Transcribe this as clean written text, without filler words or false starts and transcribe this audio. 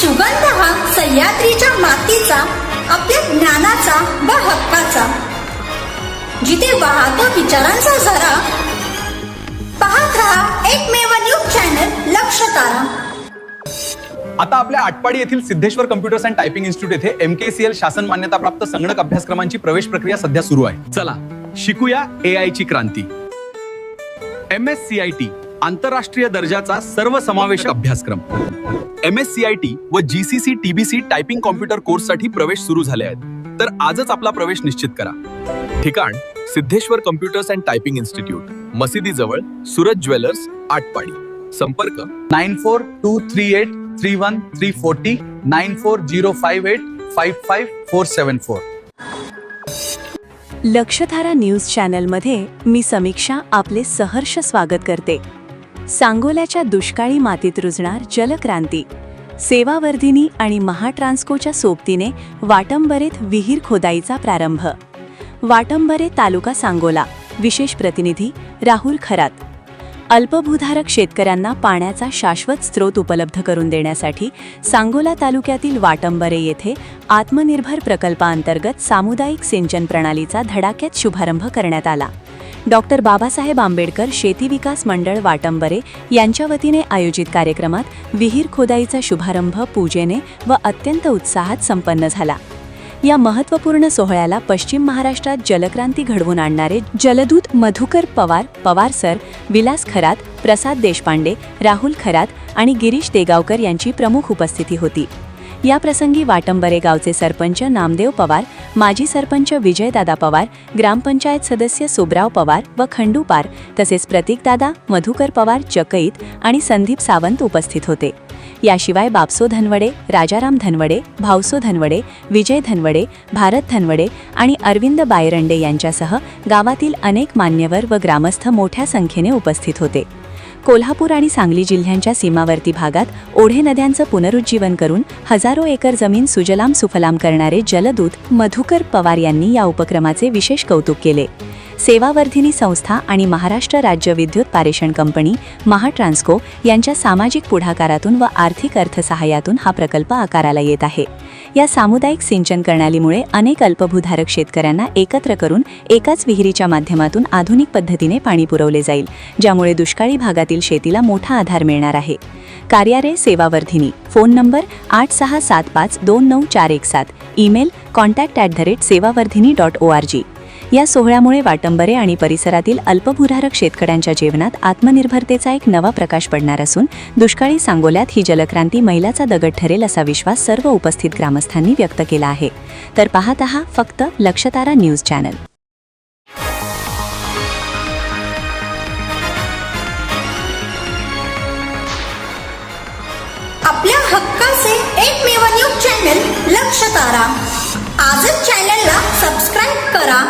सुगंध हा सह्याद्रीच्या मातीचा, आपल्या ज्ञानाचा व हक्काचा, जिथे वाहतो विचारांचा झरा. पाहत रहा एकमेव न्यूज चॅनल लक्ष तारा. आता आपल्या आटपाडी येथील Siddheshwar computers and typing institute येथे MKCL शासन मान्यताप्राप्त संगणक अभ्यासक्रमांची प्रवेश प्रक्रिया सध्या सुरू आहे. चला शिकूया AI ची क्रांती. MSCIT आंतरराष्ट्रीय दर्जाचा सर्वसमावेशक अभ्यासक्रम. MSCIT व GCC TBC टायपिंग कॉम्प्युटर कोर्ससाठी प्रवेश सुरू झाले आहेत. तर आजच आपला प्रवेश निश्चित करा. ठिकाण Siddheshwar computers and typing institute, मशिदीजवळ, सूरज ज्वेलर्स, आटपाडी. संपर्क 9423831340 9405855474. लक्षधारा न्यूज चॅनलमध्ये मी समीक्षा आपले सहर्ष स्वागत करते. सांगोल्याच्या दुष्काळी मातीत रुजणार जलक्रांती. सेवावर्धिनी आणि महाट्रान्सकोच्या सोबतीने वाटंबरेत विहीर खोदाईचा प्रारंभ. वाटंबरे तालुका सांगोला. विशेष प्रतिनिधी राहुल खरात. अल्पभूधारक शेतकऱ्यांना पाण्याचा शाश्वत स्रोत उपलब्ध करून देण्यासाठी सांगोला तालुक्यातील वाटंबरे येथे आत्मनिर्भर प्रकल्पाअंतर्गत सामुदायिक सिंचन प्रणालीचा धडाक्यात शुभारंभ करण्यात आला. डॉक्टर बाबासाहेब आंबेडकर शेती विकास मंडळ वाटंबरे यांच्या वतीने आयोजित कार्यक्रमात विहीर खोदाईचा शुभारंभ पूजेने व अत्यंत उत्साहात संपन्न झाला. या महत्त्वपूर्ण सोहळ्याला पश्चिम महाराष्ट्रात जलक्रांती घडवून आणणारे जलदूत मधुकर पवार, पवार सर, विलास खरात, प्रसाद देशपांडे, राहुल खरात आणि गिरीश देगावकर यांची प्रमुख उपस्थिती होती. या प्रसंगी वाटंबरे गावचे सरपंच नामदेव पवार, माजी सरपंच विजयदादा पवार, ग्रामपंचायत सदस्य सुब्राव पवार व खंडू पार तसेच प्रतीकदादा, मधुकर पवार चकईत आणि संदीप सावंत उपस्थित होते. याशिवाय बापसो धनवडे, राजाराम धनवडे, भावसो धनवडे, विजय धनवडे, भारत धनवडे आणि अरविंद बायरंडे यांच्यासह गावातील अनेक मान्यवर व ग्रामस्थ मोठ्या संख्येने उपस्थित होते. कोल्हापूर आणि सांगली जिल्ह्यांच्या सीमावर्ती भागात ओढे नद्यांचं पुनरुज्जीवन करून हजारो एकर जमीन सुजलाम सुफलाम करणारे जलदूत मधुकर पवार यांनी या उपक्रमाचे विशेष कौतुक केले. सेवावर्धिनी संस्था आणि महाराष्ट्र राज्य विद्युत पारेषण कंपनी महाट्रान्सको यांच्या सामाजिक पुढाकारातून व आर्थिक अर्थसहाय्यातून हा प्रकल्प आकाराला येत आहे. या सामुदायिक सिंचन प्रणालीमुळे अनेक अल्पभूधारक शेतकऱ्यांना एकत्र करून एकाच विहिरीच्या माध्यमातून आधुनिक पद्धतीने पाणी पुरवले जाईल, ज्यामुळे दुष्काळी भागातील शेतीला मोठा आधार मिळणार आहे. कार्यालय Sevavardhini. Phone number 8675299417. Email contact@sevavarthini.org. या सोहळ्यामुळे वाटंबरे आणि परिसरातील अल्पभूधारक शेतकऱ्यांच्या जीवनात आत्मनिर्भरतेचा एक नवा प्रकाश पडणार असून दुष्काळी सांगोल्यात ही जलक्रांती मैलाचा दगड ठरेल असा विश्वास सर्व उपस्थित ग्रामस्थांनी व्यक्त केला आहे. तर पाहत आहा फक्त लक्षतारा न्यूज चॅनल. आपल्या हक्काचे एकमेव न्यूज चॅनल लक्ष तारा. आजच चॅनलला सबस्क्राईब करा.